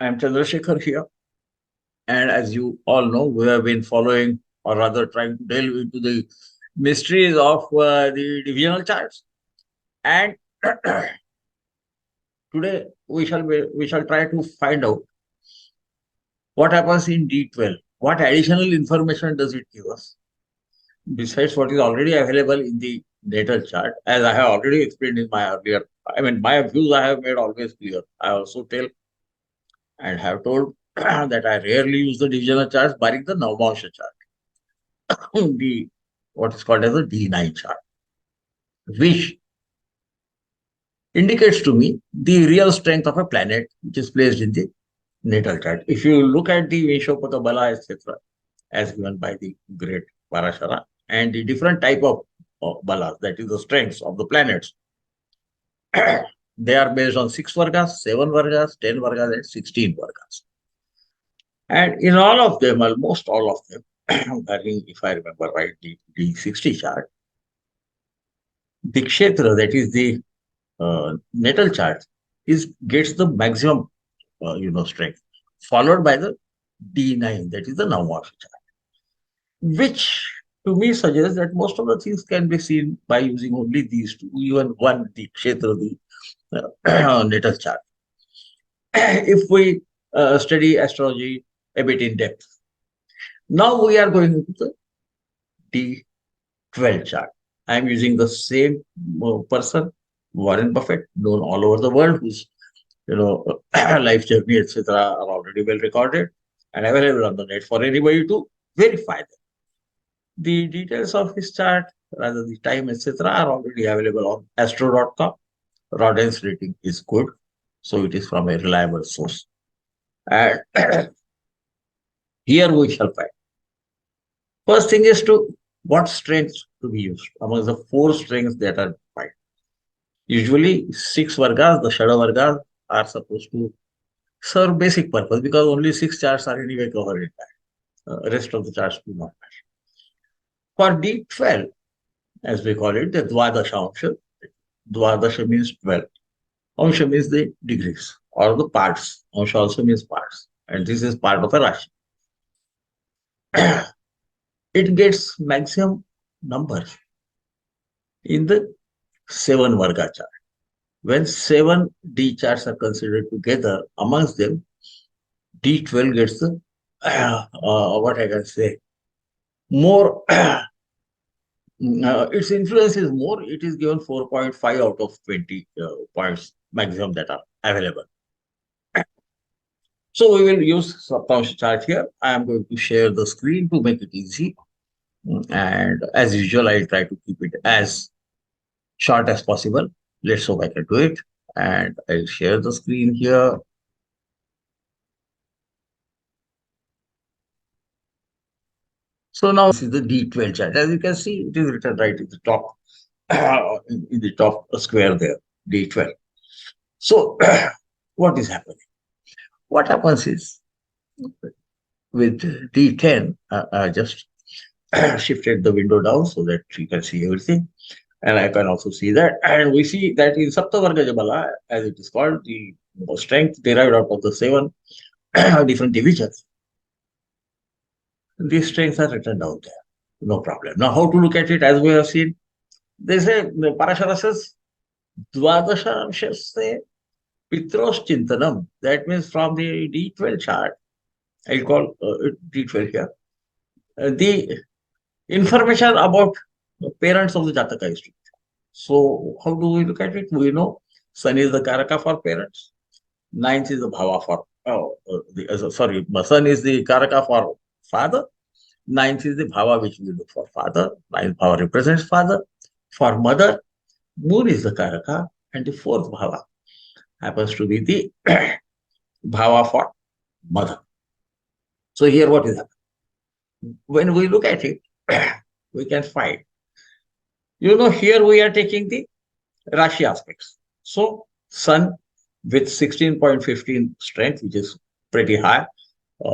I am Chandrasekhar here. And as you all know, we have been following, or rather trying to delve into the mysteries of the divisional charts. And today we shall try to find out what happens in D12. What additional information does it give us besides what is already available in the natal chart? As I have already explained in my earlier, my views I have made always clear. I also tell and have told that I rarely use the divisional charts, barring the Navamsha chart, the what is called as a D9 chart, which indicates to me the real strength of a planet which is placed in the natal chart. If you look at the Veshopata Bala, etc., as given by the great Parashara, and the different type of balas, that is the strengths of the planets, they are based on 6 vargas, 7 vargas, 10 vargas, and 16 vargas. And in all of them, almost all of them, if I remember right, the 60 chart, the kshetra, that is the natal chart, gets the maximum strength, followed by the D9, that is the Navamsha chart, which to me suggests that most of the things can be seen by using only these two, even one, the kshetra, the natal chart. If we study astrology a bit in depth, now we are going into the D12 chart. I am using the same person, Warren Buffett, known all over the world, whose life journey, etc., are already well recorded and available on the net for anybody to verify them. The details of his chart, rather the time, etc., are already available on astro.com. Rodden's rating is good, so it is from a reliable source. And here we shall find. First thing is what strengths to be used among the 4 strengths that are defined. Usually 6 vargas, the shadow vargas, are supposed to serve basic purpose because only 6 charts are anyway covered in that. Rest of the charts do not matter. For D12, as we call it, the DwādashāMsha. Dvadasha means 12. Amsha means the degrees or the parts. Amsha also means parts. And this is part of a Rashi. It gets maximum numbers in the 7 Varga chart. When 7 D charts are considered together, amongst them, D12 gets the, what I can say, more, its influence is more. It is given 4.5 out of 20 points maximum that are available. So we will use Saptamsha chart here. I am going to share the screen to make it easy. And as usual, I'll try to keep it as short as possible. Let's hope I can do it. And I'll share the screen here. So now this is the D12 chart. As you can see, it is written right in the top, in the top square there, D12. So what is happening? What happens is with D10, just shifted the window down so that you can see everything. And I can also see that. And we see that in Saptavarga Jabala, as it is called, the strength derived out of the 7 different divisions. These strengths are written down there. No problem. Now, how to look at it, as we have seen, they say, Parashara says, DwādashāMsha Pitros Chintanam. That means from the D12 chart, I'll call it D12 here. The information about the parents of the Jataka is. So how do we look at it? We know Sun is the Karaka for parents. 9th is the Bhava for, Sun is the Karaka for father. 9th is the Bhava which we look for father. 9th Bhava represents father. For mother, Moon is the Karaka, and the 4th Bhava happens to be the Bhava for mother. So here what is happening? When we look at it, we can find, here we are taking the Rashi aspects. So Sun with 16.15 strength, which is pretty high.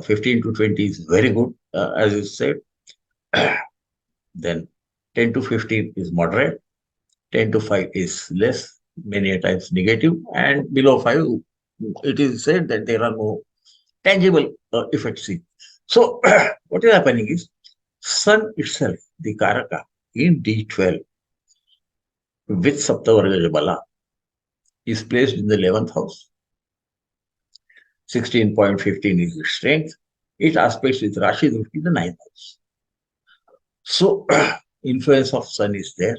15 to 20 is very good, as you said. Then 10 to 15 is moderate. 10 to 5 is less, many times negative. And below 5, it is said that there are no tangible effects. So what is happening is Sun itself, the Karaka, in D12 with Saptavarga Bala is placed in the 11th house. 16.15 is its strength. It aspects with Rashi in the 9th house. So influence of Sun is there.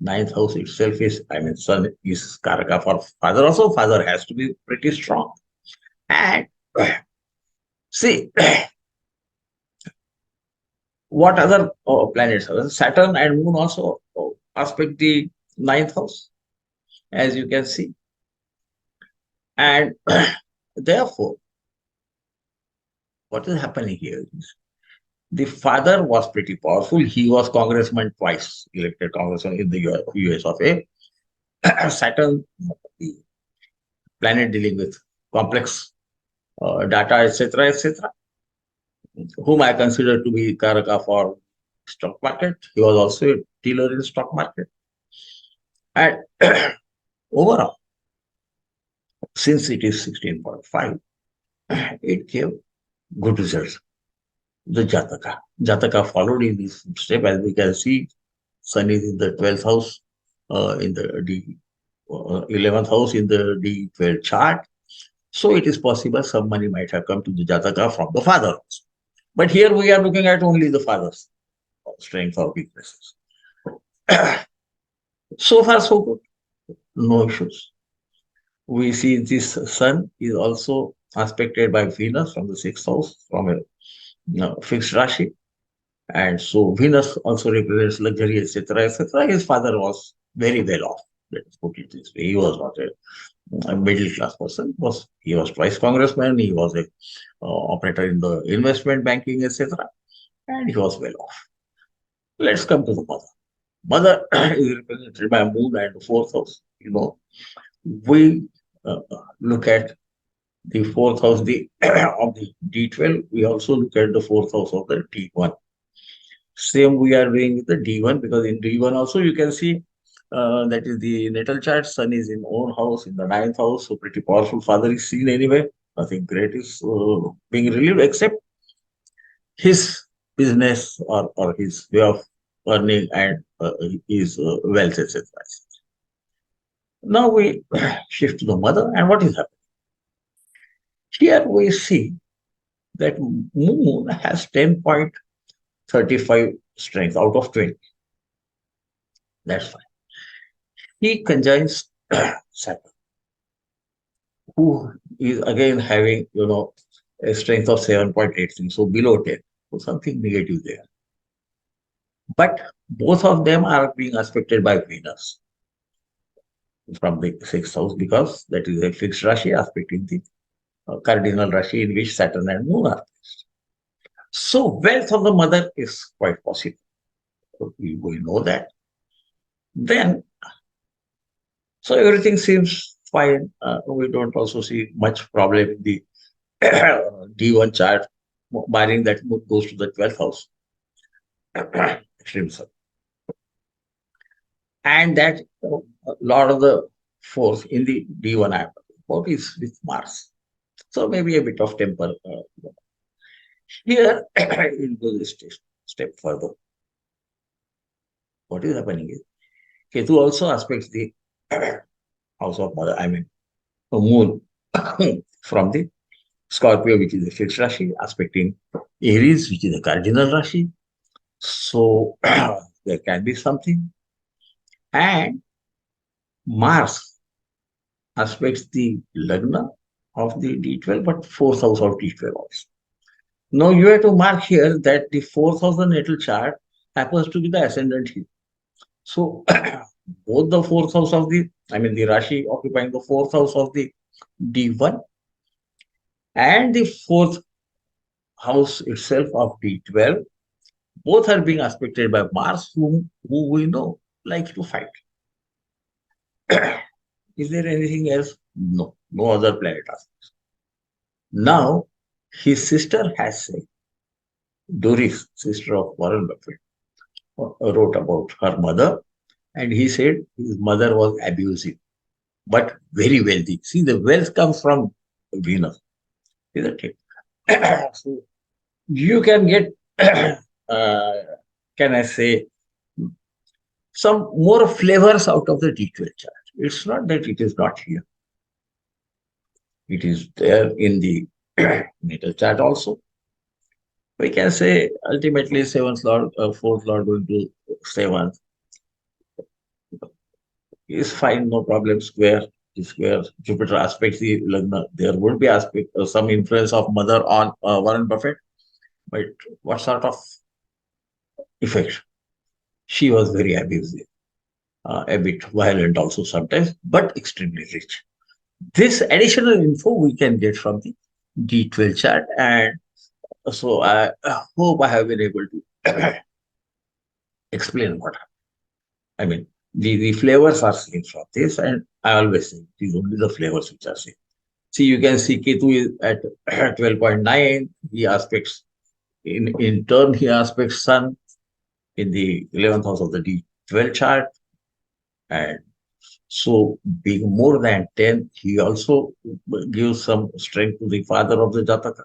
9th house itself is, Sun is Karaka for father also. Father has to be pretty strong. And see, what other planets are? Saturn and Moon also aspect the 9th house, as you can see. And therefore, what is happening here is the father was pretty powerful. He was congressman twice, elected congressman in the US of A. Saturn, the planet dealing with complex data, etc., etc., whom I consider to be Karaka for stock market. He was also a dealer in stock market. And overall, since it is 16.5, it gave good results. The Jataka. Jataka followed in this step. As we can see, Sun is in the 12th house, in the D 11th house in the D12 chart. So it is possible some money might have come to the Jataka from the father. But here we are looking at only the father's strengths or weaknesses. So far, so good. No issues. We see this Sun is also aspected by Venus from the 6th house, from a fixed Rashi. And so Venus also represents luxury, etc., etc. His father was very well off. Let's put it this way. He was not a middle class person. He was twice congressman. He was a operator in the investment banking, etc. And he was well off. Let's come to the mother. Mother is represented by Moon and the 4th house. We look at the 4th house of the D12. We also look at the 4th house of the D1. Same we are doing with the D1, because in D1 also you can see that is the natal chart. Sun is in own house in the 9th house, so pretty powerful. Father is seen anyway. Nothing great is being relieved except his business or his way of earning and his wealth, etc. Now we shift to the mother, and what is happening? Here we see that Moon has 10.35 strength out of 20. That's fine. He conjoins Saturn, who is again having, a strength of 7.83, so below 10, so something negative there. But both of them are being aspected by Venus from the 6th house, because that is a fixed Rashi aspecting the cardinal Rashi in which Saturn and Moon are placed. So wealth of the mother is quite possible. So we know that. Then, so everything seems fine. We don't also see much problem in the D1 chart, barring that Moon goes to the 12th house. Extreme sun. And that a lot of the force in the D1 I am talking about is with Mars. So maybe a bit of temper. Here, it goes a step further. What is happening is, Ketu also aspects the house of mother, Moon, from the Scorpio, which is a fixed Rashi, aspecting Aries, which is a cardinal Rashi. So there can be something. And Mars aspects the Lagna of the D12, but 4th house of D12 also. Now you have to mark here that the 4th house of the natal chart happens to be the ascendant here. So both the 4th house of the Rashi occupying the 4th house of the D1 and the 4th house itself of D12, both are being aspected by Mars, who we know likes to fight. Is there anything else? No other planet aspects. Now, his sister has said, Doris, sister of Warren Buffett, wrote about her mother, and he said his mother was abusive, but very wealthy. See, the wealth comes from Venus. isn't it? So you can get, can I say, some more flavors out of the D12 chart. It's not that it is not here. It is there in the natal chart also. We can say ultimately seventh lord, fourth lord going to seventh is fine, no problem. Square. Jupiter aspects the Lagna. There would be aspect some influence of mother on Warren Buffett, but what sort of effect? She was very abusive, a bit violent also sometimes, but extremely rich. This additional info we can get from the D12 chart, and so I hope I have been able to explain what happened. I mean, the flavors are seen from this, and I always say it is only the flavors which are seen. See, you can see Ketu is at 12.9. He aspects in turn, he aspects Sun in the 11th house of the D12 chart. And so, being more than 10, he also gives some strength to the father of the Jataka,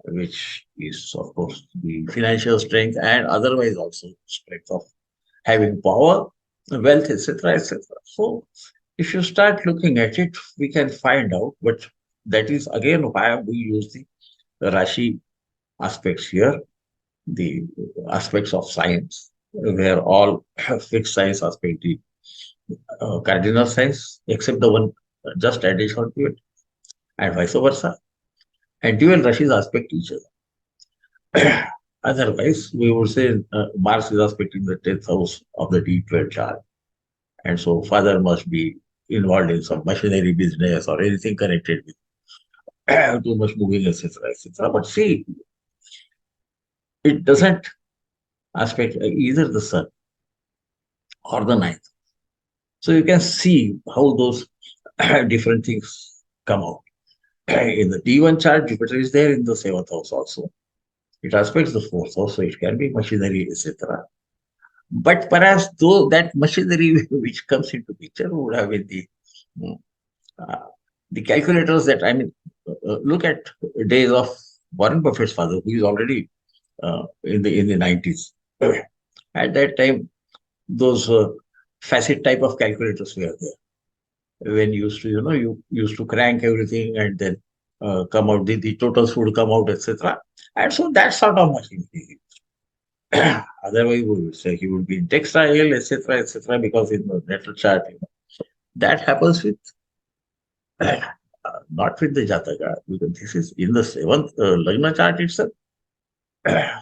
which is, of course, the financial strength and otherwise also strength of having power, wealth, etc., etc. So, if you start looking at it, we can find out, but that is again why we use the Rashi aspects here, the aspects of science, where all fixed science aspect, the cardinal science, except the one just addition to it, and vice versa, and dual Rashis aspect each other. Otherwise, we would say Mars is aspecting the 10th house of the D12 chart, and so father must be involved in some machinery business or anything connected with too much moving, etc., etc. But see, it doesn't aspect either the sun or the ninth. So you can see how those different things come out. In the D1 chart, Jupiter is there in the seventh house also. It aspects the fourth house, so it can be machinery, etc. But perhaps though that machinery which comes into picture would have been mm, uh, the calculators that I mean, look at days of Warren Buffett's father, who is already in the 90s. At that time, those facet type of calculators were there. When you used to, you used to crank everything and then come out, the totals would come out, etc. And so that sort of machine. Otherwise, we would say he would be in textile, etc., because in the natal chart, that happens with not with the Jataka, because this is in the seventh Lagna chart itself.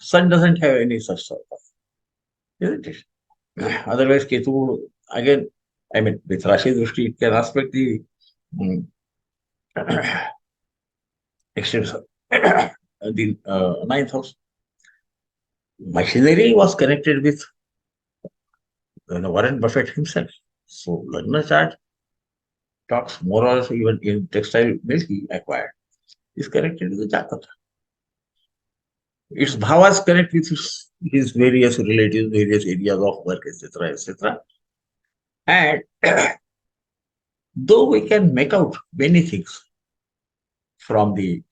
Sun doesn't have any such sort of, isn't it? Otherwise, Ketu, again, I mean, with Rashi Drushti, it can aspect the mm, extremes, the ninth house. Machinery was connected with Warren Buffett himself. So, Lagna chart talks more or less even in textile milk he acquired is connected with the Jataka. Its bhavas connect with his various relatives, various areas of work, etc., etc. And though we can make out many things from the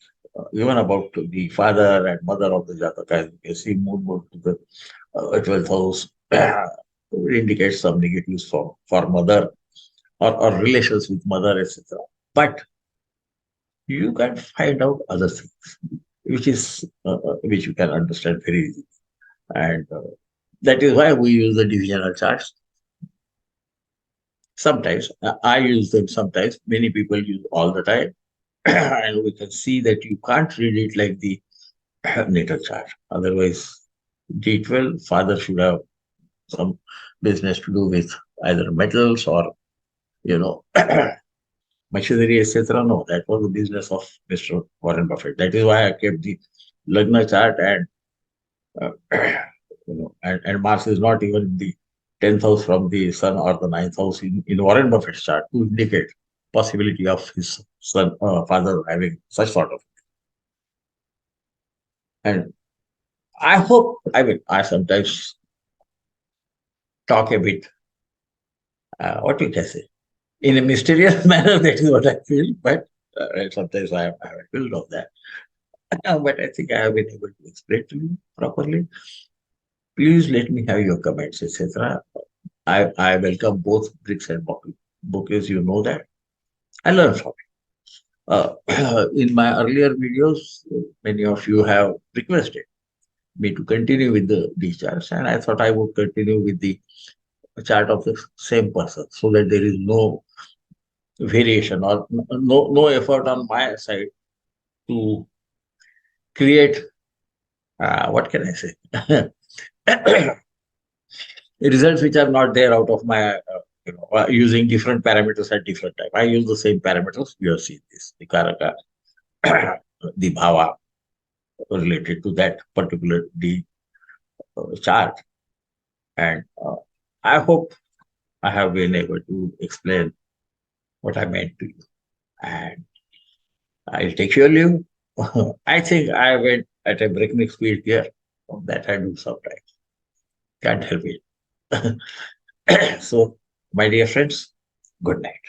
even about the father and mother of the Jataka, you can see moon to the 12th house indicates some negatives for mother or relations with mother, etc. But you can find out other things, which you can understand very easily. And that is why we use the divisional charts. Sometimes I use them, sometimes many people use all the time. And we can see that you can't read it like the natal chart. Otherwise, D12, father should have some business to do with either metals or, you know, machinery, etc. No, that was the business of Mr. Warren Buffett. That is why I kept the Lagna chart and and Mars is not even in the 10th house from the sun or the ninth house in Warren Buffett's chart to indicate possibility of his son father having such sort of. And I hope, I mean, I sometimes talk a bit, what you can say, in a mysterious manner. That is what I feel. But Right? Sometimes I have a build of that. But I think I have been able to explain to you properly. Please let me have your comments, etc. I welcome both bricks and bouquets, you know that. I learn from it. In my earlier videos, many of you have requested me to continue with these charts, and I thought I would continue with the chart of the same person so that there is no variation or no effort on my side to create, what can I say, results which are not there out of my, using different parameters at different time. I use the same parameters. You have seen this, the Karaka, the Bhava related to that particular chart. And I hope I have been able to explain what I meant to you. And I'll take your leave. I think I went at a breakneck speed here. That I do sometimes. Can't help it. So, my dear friends, good night.